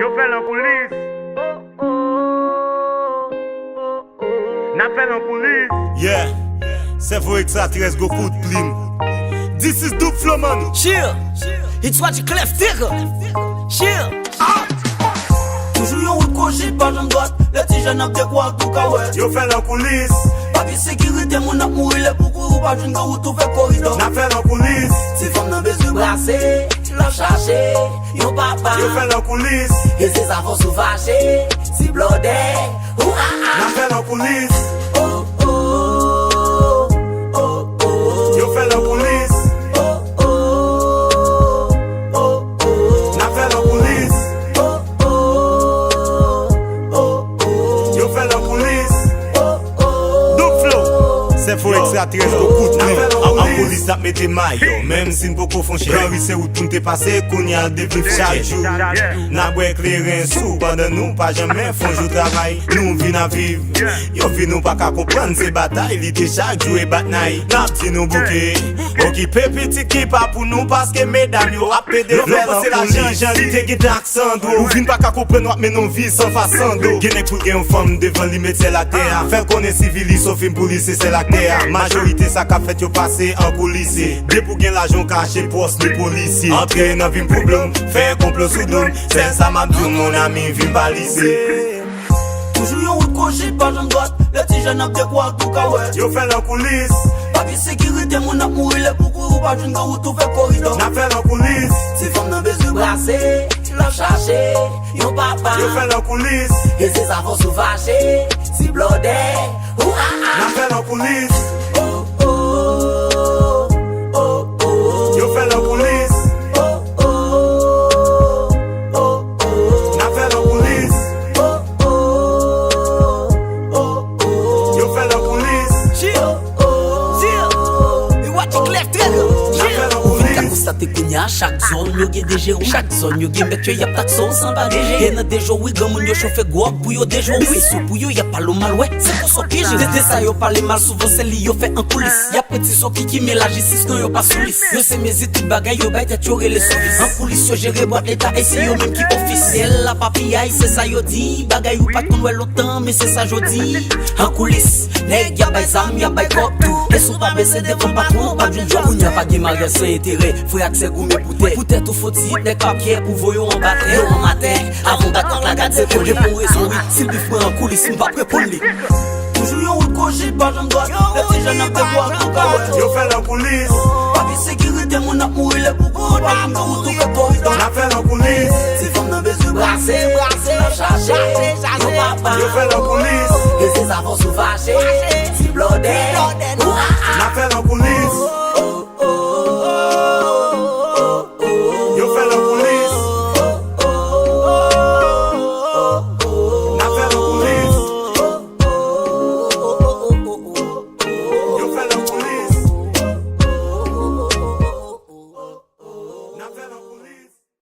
Yo fè lan koulis. Na fè lan koulis. Yeah, c'est vrai que ça reste beaucoup de plim. This is Dope Flow, man. Chill, it's what you clef digger. Chill. Toujours yon route coché par jambe droite. Le petit jeune a des quoi tout kawet. Yo fè lan koulis. Papi sécurité mon ap mourir les beaucoup ou pas d'une route tout fait corridor. Na fè lan koulis. Si femme nan besoin brasser, l'a chercher, yon papa. Yo fè lan koulis. Et ses avants sous fâchés, si blodé, ou Na fè lan koulis. oh oh, oh oh oh. Yo fè lan koulis. Oh oh, oh oh. Na fè lan koulis. Oh oh, oh oh. Yo fè lan koulis. Oh oh. Dope Flow. C'est vrai que ça reste beaucoup de plim. En police ap mette mayo, même si n'poko fon chè. Quand c'est où tout t'est passé, qu'on y a débrief chaque jour. Na bwe clairin sous, pendant nous pas jamais font jour travail. Nous vin à vivre, yo fin nous pas qu'à comprendre ces batailles. L'idée chaque jour et bataille. N'a petit nous bouquet, occupé petit qui pas pour nous parce que mesdames yo ap pédé. L'on c'est la Jean l'idée qui d'accent d'eau. Ou vin pas qu'à comprendre mais non vie sans façon d'eau. Gène pour gen femme devant li mette la terre. Faire connaître civilis sauf une police c'est la terre. Majorité ça qu'a fait yo passer en coulisses. Dès pour gen l'argent caché poste les policiers. Entrer dans vin problème, faire complot sous doum. C'est ça m'a dit mon ami vin baliser. Toujours yon route coché par jambe droite. Le petit jeune a des quoi tout kawet. Yo fè lan koulis. Papi sécurité mon ap mourir les beaucoup ou pas d'une route tout fait corridor. Na fè lan koulis. Si femme nan besoin brasser, l'a chercher, yon papa. Yo fè lan koulis. Et ses avants sous fâchés, si blodé, ou Na fè lan koulis. oh oh, oh oh. Yo fè lan koulis. Oh oh, oh oh. Na fè lan koulis. Oh oh, oh oh. Yo fè lan koulis. Chill, Oh chill. Et what you clef digger. Na fè Chill. lan koulis. Constater qu'il y a chaque zone, yo gen des jours, chaque zone, yo gen mec y'a pas de son sans bagager. Y'en a des jours, oui, comme yo chauffe guap, pour yo des jours, oui, sous pour yo y'a pas le mal, ouais, c'est pour ça piège. Des ça yo parle mal, souvent c'est li yo fait en coulisses. Y'a petit so qui met la justice, non yo pas sous lisse. Yo c'est mes études bagaille, yo baille, t'as les services. En coulisses, yo géré boîte l'état, et c'est yo même qui officiel. La papillaille, c'est ça yo dit. Bagaille ou pas qu'on ouais longtemps, mais c'est ça yo dis. En coulisses, nèg y'a baille zam, y'a baille cop tout. Et sont pas baissés devant patron, pas d'une joie. Ou n'y a pas de malgré sans intérêt. Faut accès goût mais peut-être faut-il des papiers pour voyer en battre et en matin. Avant d'attendre la garde, c'est pour les pour raison. Si le bif en coulisses, il va pas pour lui. toujours yon route coché par jambe droite. Le petit jeune a des quoi tout kawet. Yo fè lan koulis. Papi sécurité mon ap mourir les beaucoup ou pas d'une route tout fait corridor. Na fè lan koulis. Si femme nan besoin brasser, l'a chercher, yon papa. Yo fè lan koulis. Et ses avants sous fâchés, si blodé, ou Na fè lan koulis.